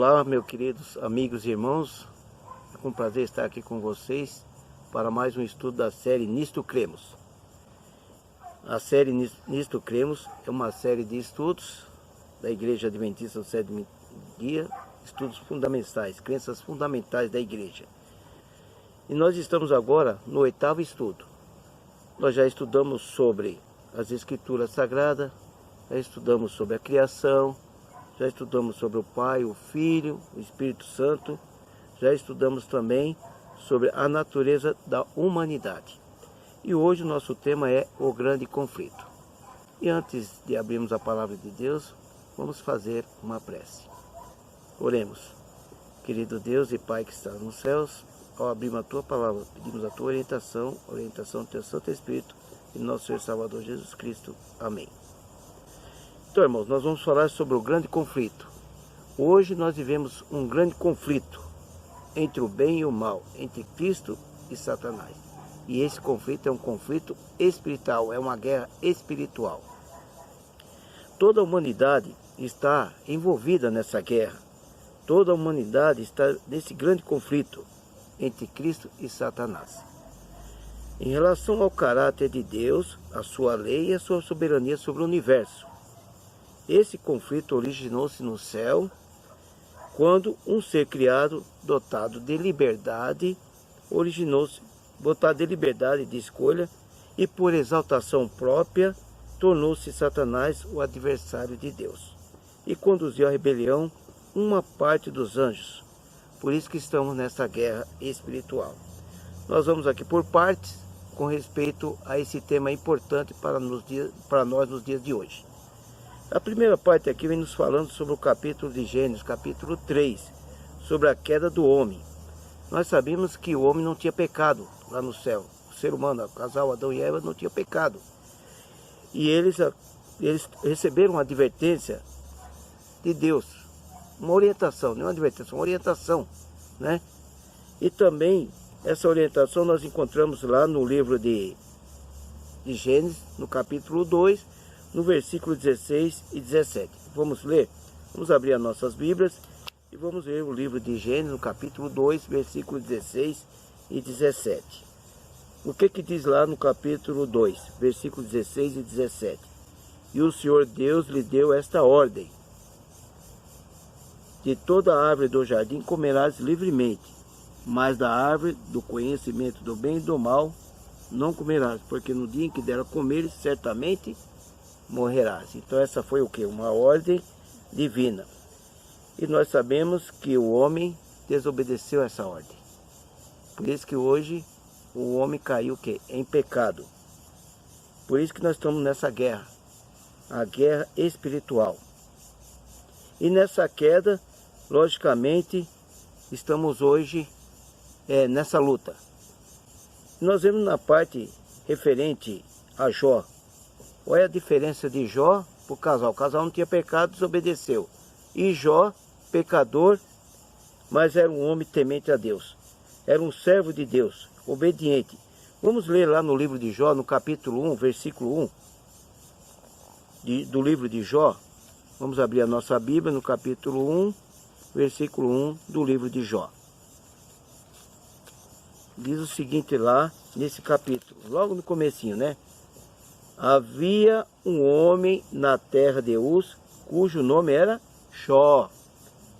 Olá, meus queridos amigos e irmãos, é com prazer estar aqui com vocês para mais um estudo da série Nisto Cremos. A série Nisto Cremos é uma série de estudos da Igreja Adventista do Sétimo Dia, estudos fundamentais, crenças fundamentais da Igreja. E nós estamos agora no 8º estudo. Nós já estudamos sobre as Escrituras Sagradas, já estudamos sobre a criação, já estudamos sobre o Pai, o Filho, o Espírito Santo, já estudamos também sobre a natureza da humanidade. E hoje o nosso tema é o grande conflito. E antes de abrirmos a palavra de Deus, vamos fazer uma prece. Oremos. Querido Deus e Pai que está nos céus, ao abrirmos a Tua palavra, pedimos a Tua orientação do Teu Santo Espírito e do nosso Senhor Salvador Jesus Cristo. Amém. Então, irmãos, nós vamos falar sobre o grande conflito. Hoje nós vivemos um grande conflito entre o bem e o mal, entre Cristo e Satanás. E esse conflito é um conflito espiritual, é uma guerra espiritual. Toda a humanidade está envolvida nessa guerra. Toda a humanidade está nesse grande conflito entre Cristo e Satanás. Em relação ao caráter de Deus, a sua lei e a sua soberania sobre o universo. Esse conflito originou-se no céu, quando um ser criado, dotado de liberdade de escolha e por exaltação própria, tornou-se Satanás o adversário de Deus e conduziu à rebelião uma parte dos anjos. Por isso que estamos nessa guerra espiritual. Nós vamos aqui por partes com respeito a esse tema importante para nós nos dias de hoje. A primeira parte aqui vem nos falando sobre o capítulo de Gênesis, capítulo 3, sobre a queda do homem. Nós sabemos que o homem não tinha pecado lá no céu. O ser humano, o casal Adão e Eva, não tinha pecado. E eles receberam uma advertência de Deus. Uma orientação, não uma advertência, uma orientação, né? E também essa orientação nós encontramos lá no livro de Gênesis, no capítulo 2, no versículo 16 e 17. Vamos ler? Vamos abrir as nossas Bíblias e vamos ler o livro de Gênesis, no capítulo 2, versículo 16 e 17. O que diz lá no capítulo 2, versículo 16 e 17? E o Senhor Deus lhe deu esta ordem: de toda a árvore do jardim comerás livremente, mas da árvore do conhecimento do bem e do mal não comerás, porque no dia em que der a comer, certamente morrerás. Então essa foi o que? Uma ordem divina. E nós sabemos que o homem desobedeceu essa ordem. Por isso que hoje o homem caiu o quê? Em pecado. Por isso que nós estamos nessa guerra. A guerra espiritual. E nessa queda, logicamente, estamos hoje nessa luta. Nós vemos na parte referente a Jó. Qual é a diferença de Jó para o casal? O casal não tinha pecado, desobedeceu. E Jó, pecador, mas era um homem temente a Deus. Era um servo de Deus, obediente. Vamos ler lá no livro de Jó, no capítulo 1, versículo 1, do livro de Jó. Vamos abrir a nossa Bíblia no capítulo 1, versículo 1 do livro de Jó. Diz o seguinte lá, nesse capítulo, logo no comecinho, né? Havia um homem na terra de Uz, cujo nome era Jó,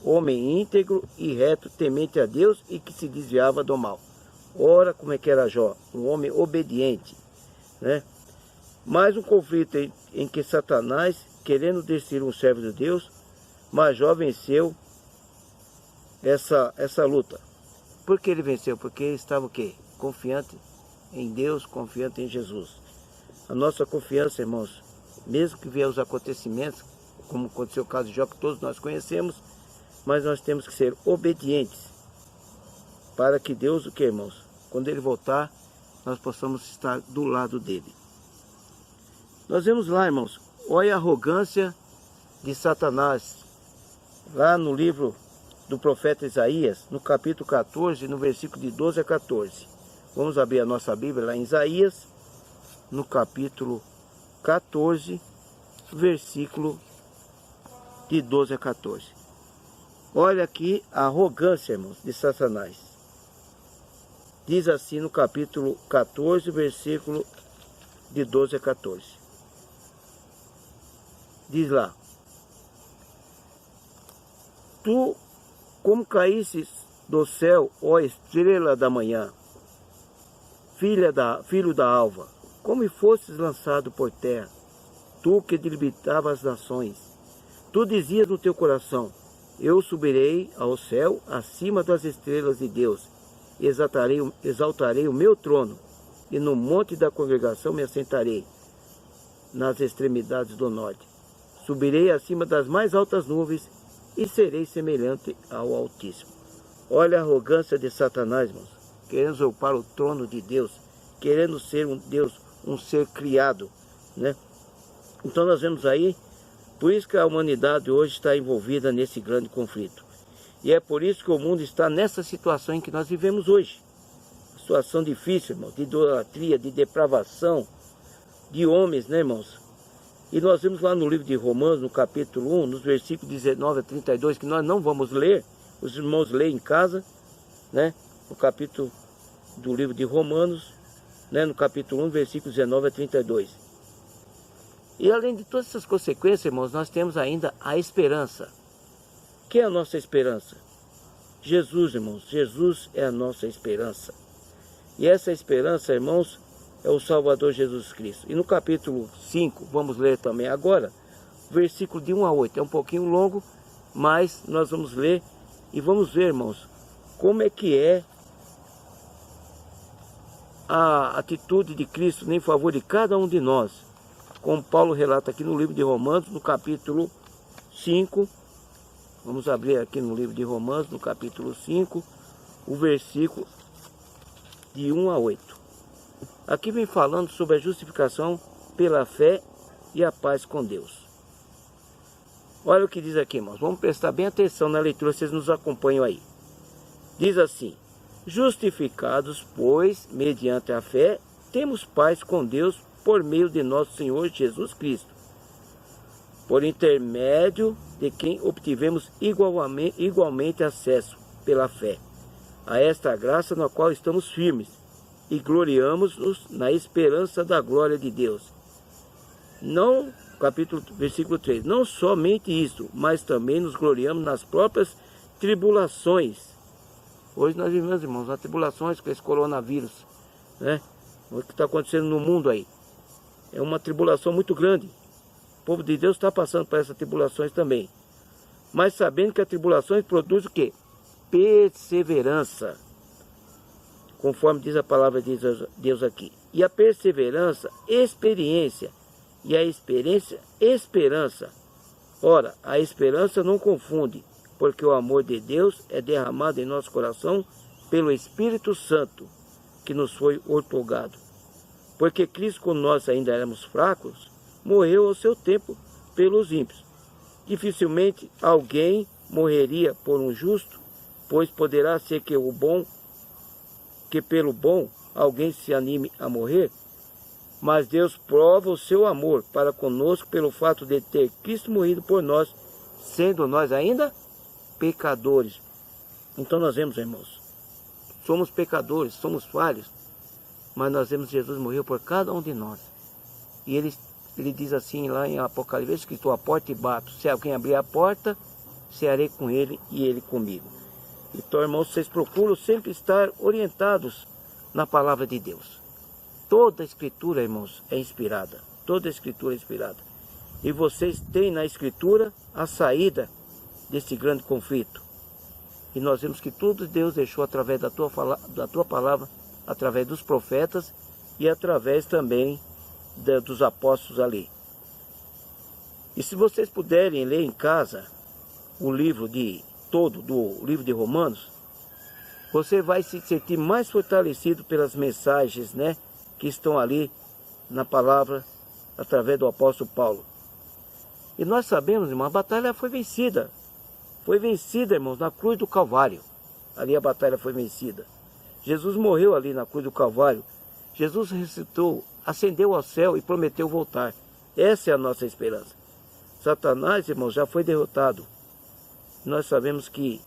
homem íntegro e reto, temente a Deus e que se desviava do mal. Ora, como é que era Jó? Um homem obediente, né? Mais um conflito em que Satanás, querendo destruir um servo de Deus, mas Jó venceu essa luta. Por que ele venceu? Porque ele estava o quê? Confiante em Deus, confiante em Jesus. A nossa confiança, irmãos, mesmo que vier os acontecimentos, como aconteceu o caso de Jó, que todos nós conhecemos, mas nós temos que ser obedientes para que Deus, o que, irmãos? Quando Ele voltar, nós possamos estar do lado dEle. Nós vemos lá, irmãos, olha a arrogância de Satanás, lá no livro do profeta Isaías, no capítulo 14, no versículo de 12 a 14. Vamos abrir a nossa Bíblia lá em Isaías, no capítulo 14, versículo de 12 a 14. Olha aqui a arrogância, irmãos, de Satanás. Diz assim no capítulo 14, versículo de 12 a 14. Diz lá: Tu, como caísses do céu, ó estrela da manhã, filho da alva, como fostes lançado por terra, tu que delimitava as nações. Tu dizias no teu coração: eu subirei ao céu, acima das estrelas de Deus, exaltarei o meu trono, e no monte da congregação me assentarei, nas extremidades do norte. Subirei acima das mais altas nuvens, e serei semelhante ao Altíssimo. Olha a arrogância de Satanás, irmãos, querendo usurpar o trono de Deus, querendo ser um Deus, um ser criado, né? Então nós vemos aí, por isso que a humanidade hoje está envolvida nesse grande conflito. E é por isso que o mundo está nessa situação em que nós vivemos hoje. Situação difícil, irmãos, de idolatria, de depravação, de homens, né, irmãos? E nós vemos lá no livro de Romanos, no capítulo 1, nos versículos 19 a 32, que nós não vamos ler, os irmãos leem em casa, né? No capítulo do livro de Romanos, né? No capítulo 1, versículos 19 a 32. E além de todas essas consequências, irmãos, nós temos ainda a esperança. Que é a nossa esperança? Jesus, irmãos, Jesus é a nossa esperança. E essa esperança, irmãos, é o Salvador Jesus Cristo. E no capítulo 5, vamos ler também agora, versículo de 1 a 8. É um pouquinho longo, mas nós vamos ler e vamos ver, irmãos, como é que é a atitude de Cristo em favor de cada um de nós. Como Paulo relata aqui no livro de Romanos, no capítulo 5. Vamos abrir aqui no livro de Romanos, no capítulo 5, o versículo de 1 a 8. Aqui vem falando sobre a justificação pela fé e a paz com Deus. Olha o que diz aqui, irmãos. Vamos prestar bem atenção na leitura, vocês nos acompanham aí. Diz assim: justificados, pois, mediante a fé, temos paz com Deus por meio de nosso Senhor Jesus Cristo, por intermédio de quem obtivemos igualmente acesso pela fé a esta graça na qual estamos firmes e gloriamos-nos na esperança da glória de Deus. Não, versículo 3, não somente isto, mas também nos gloriamos nas próprias tribulações. Hoje nós vivemos, irmãos, nas tribulações com esse coronavírus, né? O que está acontecendo no mundo aí é uma tribulação muito grande. O povo de Deus está passando por essas tribulações também. Mas sabendo que a tribulação produz o quê? Perseverança. Conforme diz a palavra de Deus aqui. E a perseverança, experiência. E a experiência, esperança. Ora, a esperança não confunde, porque o amor de Deus é derramado em nosso coração pelo Espírito Santo, que nos foi outorgado. Porque Cristo, quando nós ainda éramos fracos, morreu ao seu tempo pelos ímpios. Dificilmente alguém morreria por um justo, pois poderá ser que pelo bom alguém se anime a morrer. Mas Deus prova o seu amor para conosco pelo fato de ter Cristo morrido por nós, sendo nós ainda pecadores. Então nós vemos, irmãos, somos pecadores, somos falhos, mas nós vemos Jesus morreu por cada um de nós. E ele diz assim lá em Apocalipse, escrito: a porta e bato, se alguém abrir a porta, cearei com ele e ele comigo. Então, irmãos, vocês procuram sempre estar orientados na palavra de Deus. Toda a escritura, irmãos, é inspirada. Toda a escritura é inspirada. E vocês têm na escritura a saída desse grande conflito. E nós vemos que tudo Deus deixou através da tua palavra, através dos profetas e através também dos apóstolos ali. E se vocês puderem ler em casa o livro do livro de Romanos, você vai se sentir mais fortalecido pelas mensagens, né, que estão ali na palavra através do apóstolo Paulo. E nós sabemos, irmão, a batalha foi vencida. Foi vencida, irmãos, na cruz do Calvário. Ali a batalha foi vencida. Jesus morreu ali na cruz do Calvário. Jesus ressuscitou, ascendeu ao céu e prometeu voltar. Essa é a nossa esperança. Satanás, irmãos, já foi derrotado. Nós sabemos que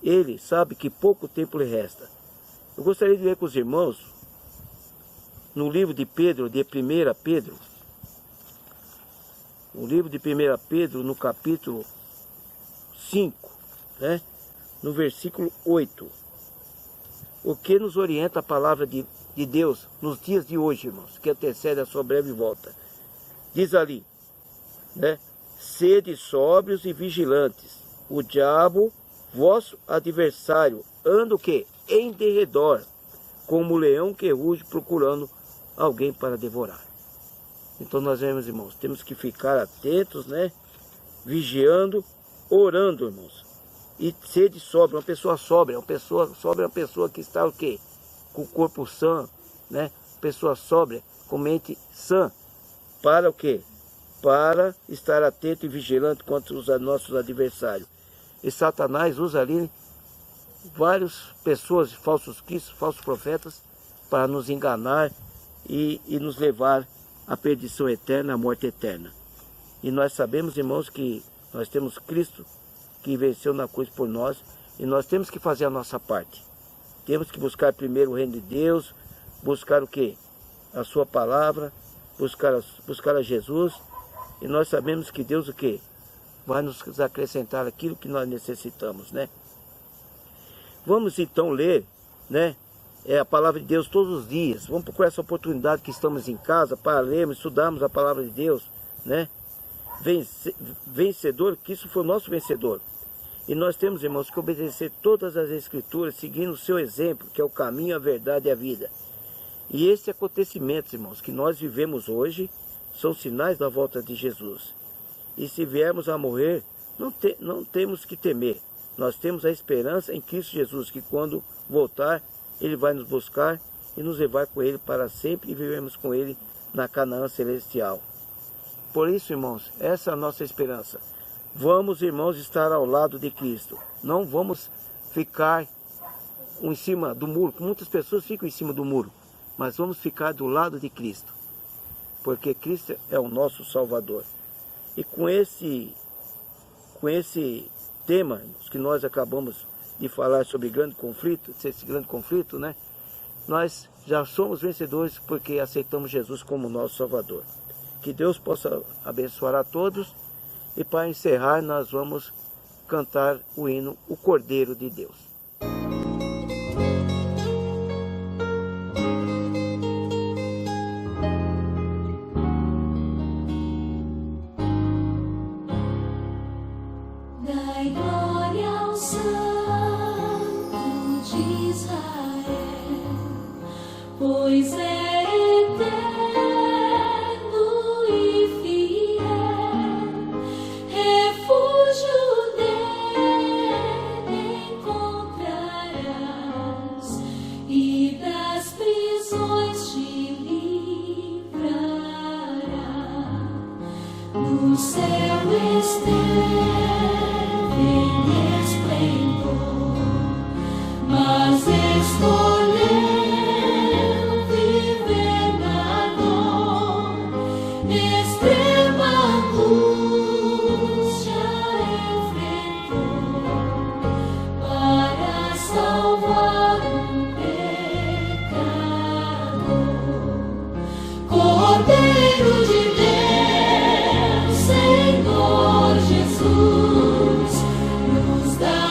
Ele sabe que pouco tempo lhe resta. Eu gostaria de ler com os irmãos, no livro de Pedro, de 1 Pedro, o livro de 1 Pedro, no capítulo 5, né? No versículo 8. O que nos orienta a palavra de Deus nos dias de hoje, irmãos, que antecede a sua breve volta. Diz ali, né? Sede sóbrios e vigilantes. O diabo, vosso adversário, anda o quê? Em derredor, como o leão que ruge procurando alguém para devorar. Então nós vemos, irmãos, temos que ficar atentos, né? Vigiando, orando, irmãos. E sede sóbria, uma pessoa sóbria, uma pessoa que está o quê? Com o corpo sã, né? Pessoa sóbria, com mente sã. Para o quê? Para estar atento e vigilante contra os nossos adversários. E Satanás usa ali várias pessoas, falsos cristos, falsos profetas, para nos enganar e nos levar à perdição eterna, à morte eterna. E nós sabemos, irmãos, que nós temos Cristo que venceu na cruz por nós, e nós temos que fazer a nossa parte. Temos que buscar primeiro o reino de Deus, buscar o quê? A sua palavra, buscar a Jesus, e nós sabemos que Deus o quê? Vai nos acrescentar aquilo que nós necessitamos, né? Vamos então ler, né? A palavra de Deus todos os dias. Vamos procurar essa oportunidade que estamos em casa para lermos, estudarmos a palavra de Deus, né? Vencedor, que isso foi o nosso vencedor. E nós temos, irmãos, que obedecer todas as escrituras, seguindo o seu exemplo, que é o caminho, a verdade e a vida. E esses acontecimentos, irmãos, que nós vivemos hoje, são sinais da volta de Jesus. E se viermos a morrer, não temos que temer. Nós temos a esperança em Cristo Jesus, que quando voltar, Ele vai nos buscar e nos levar com Ele para sempre, e vivermos com Ele na Canaã celestial. Por isso, irmãos, essa é a nossa esperança. Vamos, irmãos, estar ao lado de Cristo. Não vamos ficar em cima do muro. Muitas pessoas ficam em cima do muro. Mas vamos ficar do lado de Cristo. Porque Cristo é o nosso Salvador. E com esse tema, irmãos, que nós acabamos de falar sobre esse grande conflito, né? Nós já somos vencedores porque aceitamos Jesus como nosso Salvador. Que Deus possa abençoar a todos. E para encerrar, nós vamos cantar o hino O Cordeiro de Deus. Dai glória ao Santo de Israel, pois é eterno. No céu esteve em esplendor, mas escolheu viver na dor, extrema angústia enfrentou para salvar um pecador. Cordeiro de Deus, Senhor Jesus, nos dá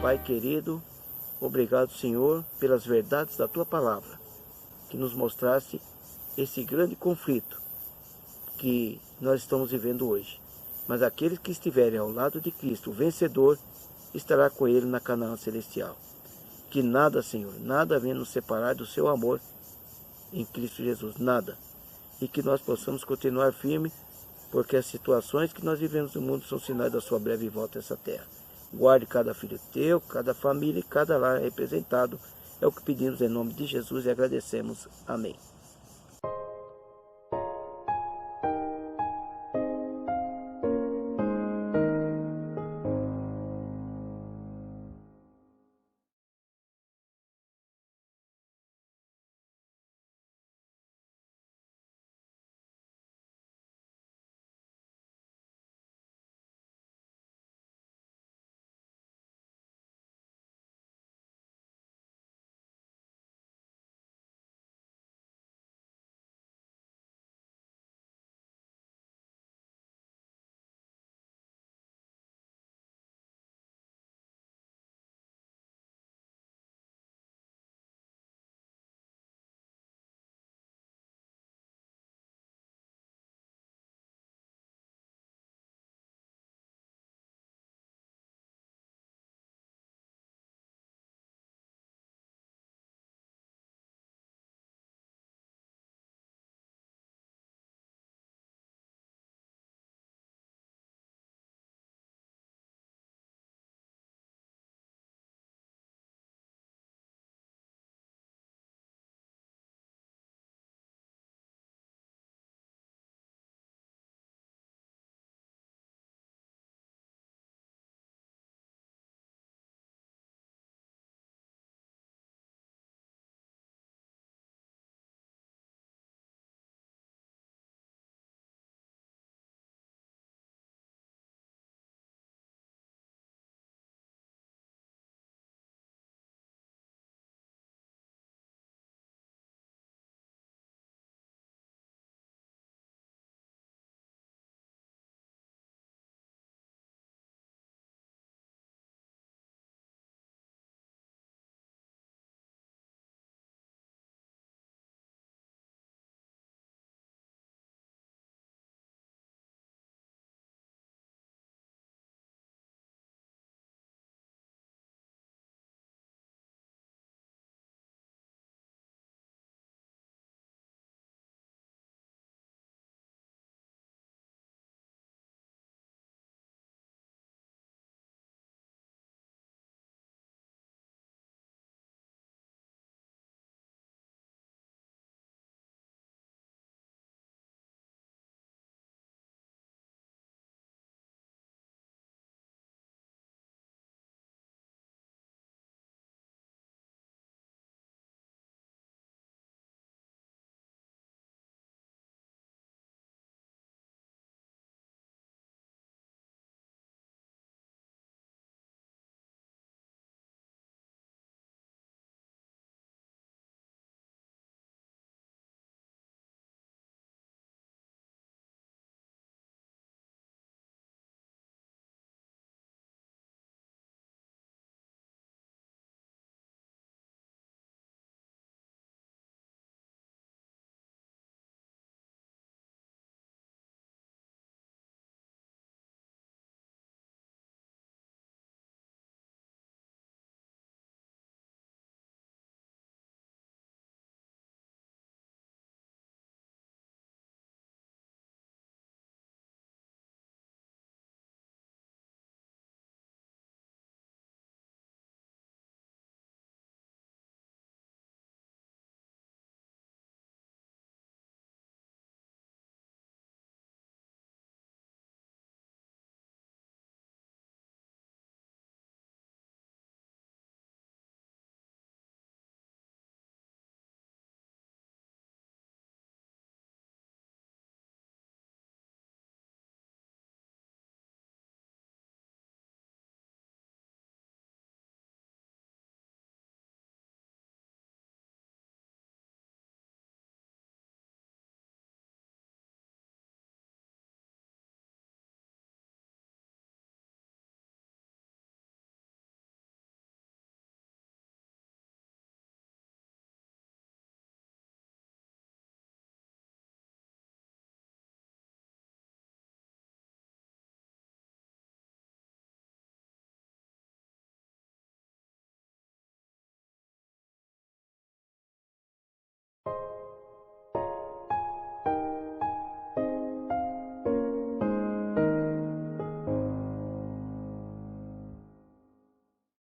Pai querido, obrigado, Senhor, pelas verdades da Tua palavra, que nos mostraste esse grande conflito que nós estamos vivendo hoje. Mas aqueles que estiverem ao lado de Cristo, o vencedor, estará com Ele na Canaã celestial. Que nada, Senhor, nada venha nos separar do Seu amor em Cristo Jesus, nada. E que nós possamos continuar firmes, porque as situações que nós vivemos no mundo são sinais da Sua breve volta a essa terra. Guarde cada filho Teu, cada família e cada lar representado. É o que pedimos em nome de Jesus e agradecemos. Amém.